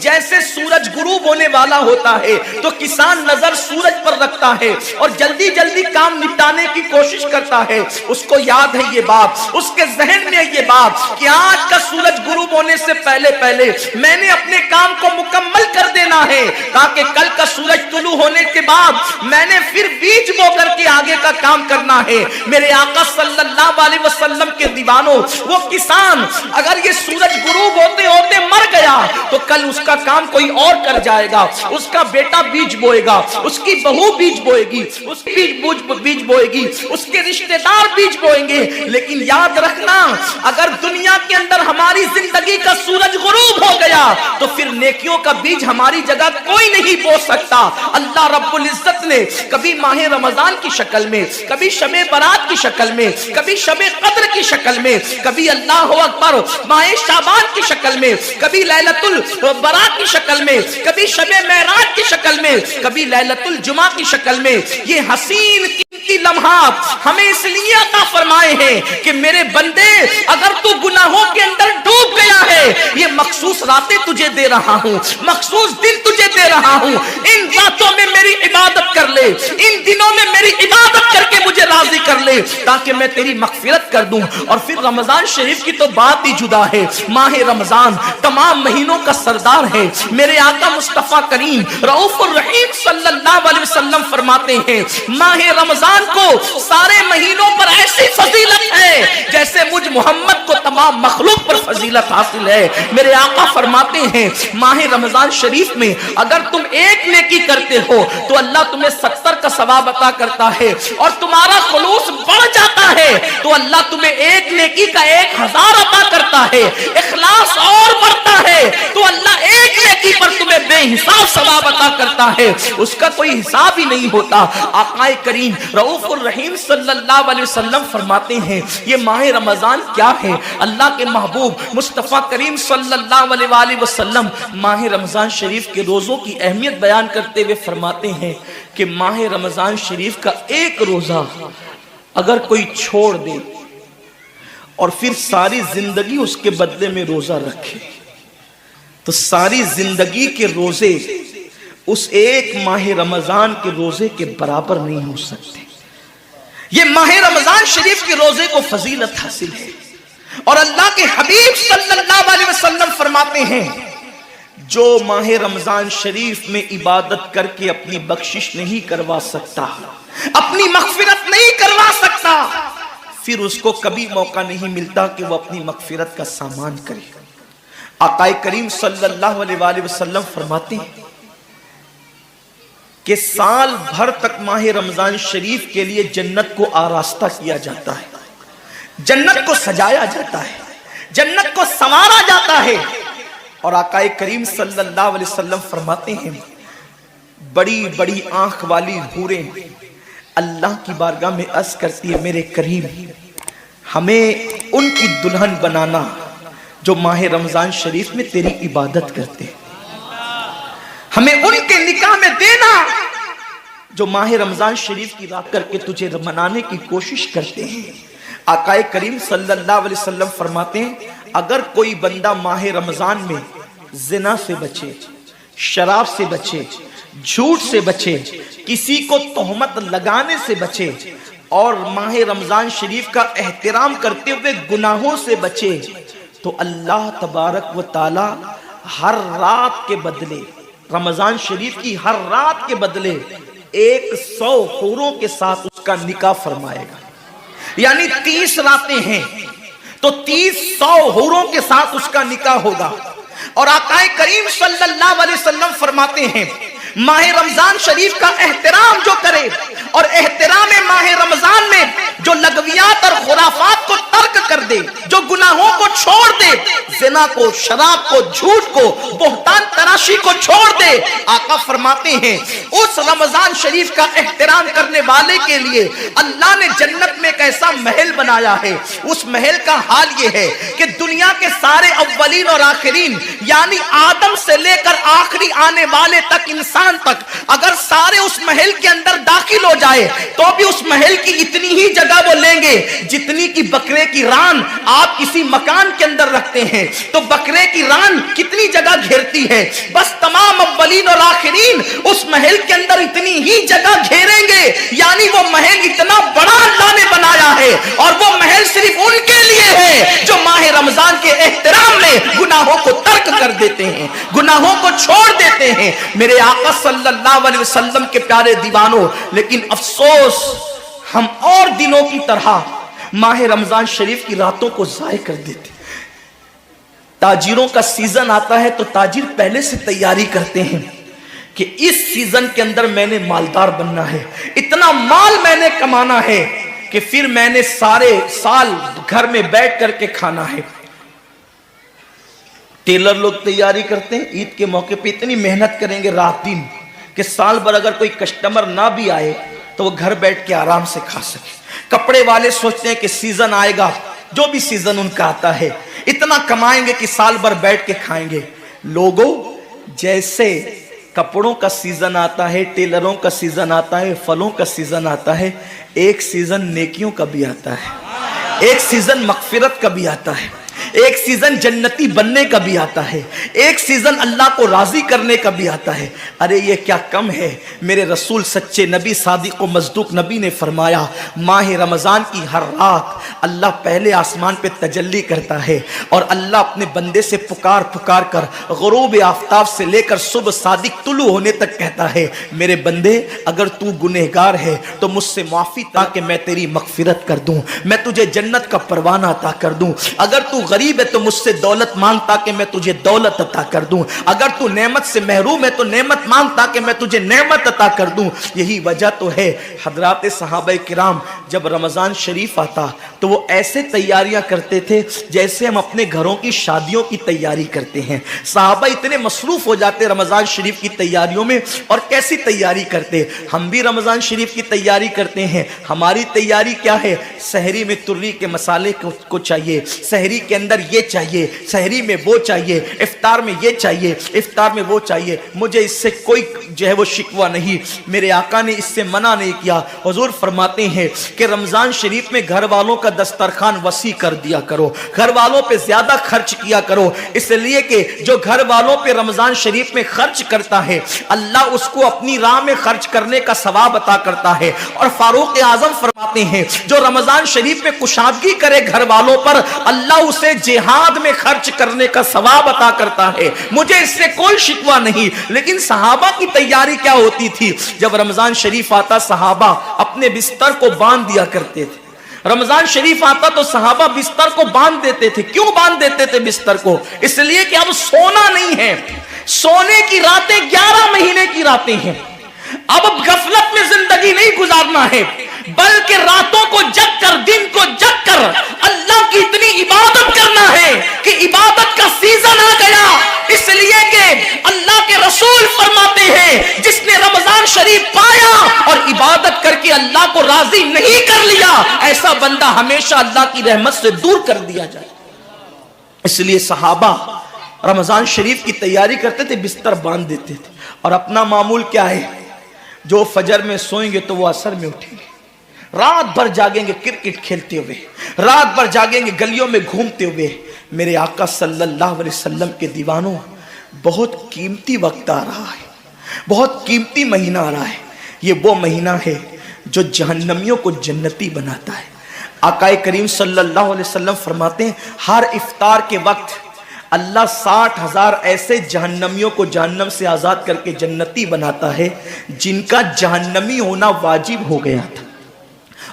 جیسے سورج غروب ہونے والا ہوتا ہے تو کسان نظر سورج پر رکھتا ہے اور جلدی جلدی کام نپٹانے کی کوشش کرتا ہے. اس کو یاد ہے یہ بات, اس کے ذہن میں یہ بات کہ آج کا سورج غروب ہونے سے پہلے پہلے میں نے اپنے کام کو مکمل کر دینا ہے, تاکہ کل کا سورج طلوع ہونے کے بعد میں نے پھر بیج بو کر کے آگے کا کام کرنا ہے. میرے آقا صلی اللہ علیہ وسلم کے دیوانوں, وہ کسان اگر یہ سورج غروب ہوتے ہوتے مر گیا تو کل اس کا کام کوئی اور کر جائے گا. اس کا بیٹا بیج بوئے گا, اس کی بہو بیج بوئے گی, اس کی بیج بوئے گی, اس کے رشتہ دار بیج بوئیں گے. لیکن یاد رکھنا, اگر دنیا کے اندر ہماری زندگی کا سورج غروب ہو گیا تو پھر نیکیوں کا بیج ہماری جگہ کوئی نہیں بو سکتا. اللہ رب العزت نے کبھی ماہ رمضان کی شکل میں, کبھی شب برات کی شکل میں, کبھی شب قدر کی شکل میں, کبھی اللہ اکبر ماہ شعبان کی شکل میں, کبھی لیلۃ البراء کی شکل میں, کبھی شب معراج کی شکل میں, کبھی لیلۃ الجمعہ کی شکل میں یہ حسین قیمتی لمحات ہمیں اس لیے عطا فرمائے ہیں کہ میرے بندے اگر تو گناہوں کے اندر ڈوب گیا ہے, یہ مخصوص راتیں تجھے دے رہا ہوں, مخصوص دن تجھے دے رہا ہوں, ان راتوں میں میری عبادت کر لے, ان دنوں میں میری عبادت کر کے مجھے راضی کر لے تاکہ میں تیری مغفرت کر دوں. اور پھر رمضان شریف کی تو بات ہی جدا ہے. ماہ رمضان تمام مہینوں کا سردار ہے. میرے آقا مصطفیٰ کریم رؤوف الرحیم صلی اللہ علیہ وسلم فرماتے ہیں ماہ رمضان کو سارے مہینوں پر ایسی فضیلت ہے جیسے مجھ محمد کو تمام مخلوق پر فضیلت حاصل ہے. میرے آقا فرماتے ہیں ماہ رمضان شریف میں اگر تم ایک نیکی کرتے ہو تو اللہ تمہیں 70 کا ثواب عطا کرتا ہے, اور تمہارا خلوص بڑھ جاتا ہے تو اللہ تمہیں ایک نیکی کا 1000 عطا کرتا ہے. اخلاص اور بڑھتا ہے تو اللہ ایک نیکی پر تمہیں بے حساب ثواب عطا کرتا ہے, اس کا کوئی حساب ہی نہیں ہوتا. آقا کریم رؤوف الرحیم صلی اللہ علیہ وسلم فرماتے ہیں یہ ماہ رمضان کیا ہے. اللہ کے محبوب مصطفیٰ کریم صلی اللہ علیہ وآلہ وسلم ماہ رمضان شریف کے روزوں کی اہمیت بیان کرتے ہوئے فرماتے ہیں کہ ماہ رمضان شریف کا ایک روزہ اگر کوئی چھوڑ دے اور پھر ساری زندگی اس کے بدلے میں روزہ رکھے تو ساری زندگی کے روزے اس ایک ماہ رمضان کے روزے کے برابر نہیں ہو سکتے. یہ ماہ رمضان شریف کے روزے کو فضیلت حاصل ہے, اور اللہ کے حبیب صلی اللہ علیہ وسلم فرماتے ہیں جو ماہ رمضان شریف میں عبادت کر کے اپنی بخشش نہیں کروا سکتا, اپنی مغفرت نہیں کروا سکتا, پھر اس کو کبھی موقع نہیں ملتا کہ وہ اپنی مغفرت کا سامان کرے. آقا کریم صلی اللہ علیہ وآلہ وسلم فرماتے ہیں کہ سال بھر تک ماہ رمضان شریف کے لیے جنت کو آراستہ کیا جاتا ہے, جنت کو سجایا جاتا ہے, جنت کو سنوارا جاتا ہے. اور آقا کریم صلی اللہ علیہ وسلم فرماتے ہیں بڑی بڑی آنکھ والی حوریں اللہ کی بارگاہ میں عرض کرتی ہے میرے کریم ہمیں ان کی دلہن بنانا جو ماہ رمضان شریف میں تیری عبادت کرتے ہیں, ہمیں ان کے نکاح میں دینا جو ماہ رمضان شریف کی رات کر کے تجھے منانے کی کوشش کرتے ہیں. آقا کریم صلی اللہ علیہ وسلم فرماتے ہیں اگر کوئی بندہ ماہ رمضان میں زنا سے بچے, شراب سے بچے, جھوٹ سے بچے, کسی کو تہمت لگانے سے بچے, اور ماہ رمضان شریف کا احترام کرتے ہوئے گناہوں سے بچے تو اللہ تبارک و تعالی ہر رات کے بدلے, رمضان شریف کی ہر رات کے بدلے 100 حوروں کے ساتھ اس کا نکاح فرمائے گا. یعنی 30 راتیں ہیں تو 100 حوروں کے ساتھ اس کا نکاح ہوگا. اور آقا کریم صلی اللہ علیہ وسلم فرماتے ہیں ماہ رمضان شریف کا احترام جو کرے اور احترام ماہ رمضان میں جو لغویات اور خرافات کو ترک کر دے, جو گناہوں کو چھوڑ دے, زنا کو, شراب کو, جھوٹ کو, بہتان تراشی کو چھوڑ دے, آقا فرماتے ہیں اس رمضان شریف کا احترام کرنے والے کے لیے اللہ نے جنت میں ایک ایسا محل بنایا ہے. اس محل کا حال یہ ہے کہ دنیا کے سارے اولین اور آخرین یعنی آدم سے لے کر آخری آنے والے تک انسان تک اگر سارے اس محل کے اندر داخل ہو جائے تو بھی اس محل کی اتنی ہی جگہ وہ لیں گے جتنی کی بکرے کی ران آپ کسی مکان کے اندر رکھتے ہیں. تو بکرے کی ران کتنی جگہ گھیرتی ہے؟ بس تمام اولین اور آخرین اس محل کے اندر اتنی ہی جگہ گھیریں گے. یعنی وہ محل اتنا بڑا اللہ نے بنایا ہے اور وہ محل صرف ان کے لیے ہے جو ماہ رمضان کے احترام میں گناہوں کو ترک کر دیتے ہیں, گناہوں کو چھوڑ دیتے ہیں. میرے آقا صلی اللہ علیہ وسلم کے پیارے دیوانوں, لیکن افسوس ہم اور دنوں کی طرح ماہ رمضان شریف کی راتوں کو ضائع کر دیتے. تاجروں کا سیزن آتا ہے تو تاجر پہلے سے تیاری کرتے ہیں کہ اس سیزن کے اندر میں نے مالدار بننا ہے, اتنا مال میں نے کمانا ہے کہ پھر میں نے سارے سال گھر میں بیٹھ کر کے کھانا ہے. ٹیلر لوگ تیاری کرتے ہیں عید کے موقع پہ اتنی محنت کریں گے رات دن کہ سال بھر اگر کوئی کسٹمر نہ بھی آئے تو وہ گھر بیٹھ کے آرام سے کھا سکے. کپڑے والے سوچتے ہیں کہ سیزن آئے گا, جو بھی سیزن ان کا آتا ہے اتنا کمائیں گے کہ سال بھر بیٹھ کے کھائیں گے. لوگوں, جیسے کپڑوں کا سیزن آتا ہے, ٹیلروں کا سیزن آتا ہے, پھلوں کا سیزن آتا ہے, ایک سیزن نیکیوں کا بھی آتا ہے, ایک سیزن مغفرت کا بھی آتا ہے, ایک سیزن جنتی بننے کا بھی آتا ہے, ایک سیزن اللہ کو راضی کرنے کا بھی آتا ہے. ارے یہ کیا کم ہے. میرے رسول سچے نبی صادق و مصدوق نبی نے فرمایا ماہ رمضان کی ہر رات اللہ پہلے آسمان پہ تجلی کرتا ہے اور اللہ اپنے بندے سے پکار پکار کر غروب آفتاب سے لے کر صبح صادق طلوع ہونے تک کہتا ہے میرے بندے اگر تو گنہگار ہے تو مجھ سے معافی تاکہ میں تیری مغفرت کر دوں, میں تجھے جنت کا پروانہ عطا کر دوں. اگر تو غریب ہے تو مجھ سے دولت مانگ تاکہ میں تجھے دولت عطا کر دوں. اگر تو نعمت سے محروم ہے تو نعمت مانگ تاکہ میں تجھے نعمت عطا کر دوں. یہی وجہ تو ہے حضرات صحابہ کرام جب رمضان شریف آتا تو وہ ایسے تیاریاں کرتے تھے جیسے ہم اپنے گھروں کی شادیوں کی تیاری کرتے ہیں. صحابہ اتنے مصروف ہو جاتے رمضان شریف کی تیاریوں میں. اور کیسی تیاری کرتے؟ ہم بھی رمضان شریف کی تیاری کرتے ہیں. ہماری تیاری کیا ہے؟ سحری میں تری کے مسالے کو چاہیے, سحری کے اندر یہ چاہیے, سحری میں وہ چاہیے, افطار میں یہ چاہیے, افطار میں وہ چاہیے. مجھے اس سے کوئی جو ہے وہ شکوہ نہیں, میرے آقا نے اس سے منع نہیں کیا. حضور فرماتے ہیں کہ رمضان شریف میں گھر والوں کا دسترخوان وسیع کر دیا کرو, گھر والوں پہ زیادہ خرچ کیا کرو, اس لیے کہ جو گھر والوں پہ رمضان شریف میں خرچ کرتا ہے اللہ اس کو اپنی راہ میں خرچ کرنے کا ثواب عطا کرتا ہے. اور فاروق اعظم فرماتے ہیں جو رمضان شریف میں کشادگی کرے گھر والوں پر اللہ اسے جہاد میں خرچ کرنے کا ثواب عطا کرتا ہے. مجھے اس سے کوئی شکوہ نہیں. لیکن صحابہ کی تیاری کیا ہوتی تھی؟ جب رمضان شریف آتا صحابہ اپنے بستر کو باندھ دیا کرتے تھے. رمضان شریف آتا تو صحابہ بستر کو باندھ دیتے تھے. کیوں باندھ دیتے تھے بستر کو؟ اس لیے کہ اب سونا نہیں ہے. سونے کی راتیں 11 مہینے کی راتیں ہیں. اب غفلت میں زندگی نہیں گزارنا ہے بلکہ راتوں کو جگ کر دن کو جگ کر اللہ کی اتنی عبادت کرنا ہے کہ عبادت کا سیزن آ گیا. اس لیے کہ اللہ کے رسول فرماتے ہیں جس نے رمضان شریف پایا اور عبادت کر کے اللہ کو راضی نہیں کر لیا ایسا بندہ ہمیشہ اللہ کی رحمت سے دور کر دیا جائے. اس لیے صحابہ رمضان شریف کی تیاری کرتے تھے, بستر باندھ دیتے تھے. اور اپنا معمول کیا ہے؟ جو فجر میں سوئیں گے تو وہ عصر میں اٹھیں گے, رات بھر جاگیں گے کرکٹ کھیلتے ہوئے, رات بھر جاگیں گے گلیوں میں گھومتے ہوئے. میرے آقا صلی اللہ علیہ وسلم کے دیوانوں, بہت قیمتی وقت آ رہا ہے, بہت قیمتی مہینہ آ رہا ہے. یہ وہ مہینہ ہے جو جہنمیوں کو جنتی بناتا ہے. آقا کریم صلی اللہ علیہ وسلم فرماتے ہیں ہر افطار کے وقت اللہ 60,000 ایسے جہنمیوں کو جہنم سے آزاد کر کے جنتی بناتا ہے جن کا جہنمی ہونا واجب ہو گیا تھا.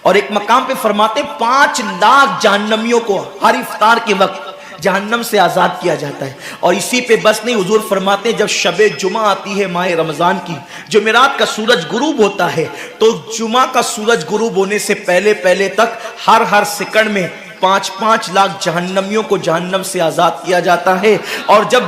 اور ایک مقام پہ فرماتے 5 لاکھ جہنمیوں کو ہر افطار کے وقت جہنم سے آزاد کیا جاتا ہے. اور اسی پہ بس نہیں, حضور فرماتے ہیں جب شب جمعہ آتی ہے ماہ رمضان کی, جمعرات کا سورج غروب ہوتا ہے تو جمعہ کا سورج غروب ہونے سے پہلے تک ہر سیکنڈ میں 5-5 لاکھ جہنمیوں کو جہنم سے آزاد کیا جاتا ہے۔ اور جب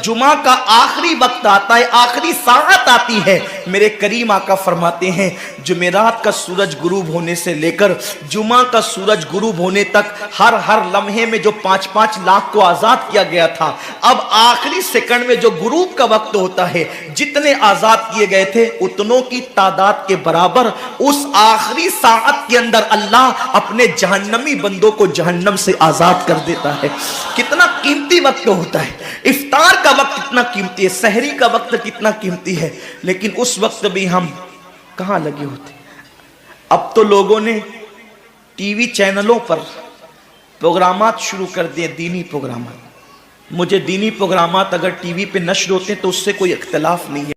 جمعہ کا آخری وقت آتا ہے، آخری ساعت آتی ہے، میرے کریم آقا فرماتے ہیں جمعرات کا سورج غروب ہونے سے لے کر جمعہ کا سورج غروب ہونے تک ہر لمحے میں جو 5-5 لاکھ کو آزاد کیا گیا تھا، اب آخری سیکنڈ میں جو غروب کا وقت ہوتا ہے، جتنے آزاد کیے گئے تھے اتنوں کی تعداد کے برابر اس آخری ساعت کے اندر اللہ اپنے جہنمی بندوں کو جہنم سے آزاد کر دیتا ہے۔ کتنا قیمتی وقت ہوتا ہے، افطار کا وقت کتنا قیمتی ہے، سحری کا وقت کتنا قیمتی ہے، لیکن اس وقت بھی ہم کہاں لگے ہوتے۔ اب تو لوگوں نے ٹی وی چینلوں پر پروگرامات شروع کر دیے، دینی پروگرامات۔ مجھے دینی پروگرامات اگر ٹی وی پہ نشر ہوتے ہیں تو اس سے کوئی اختلاف نہیں ہے۔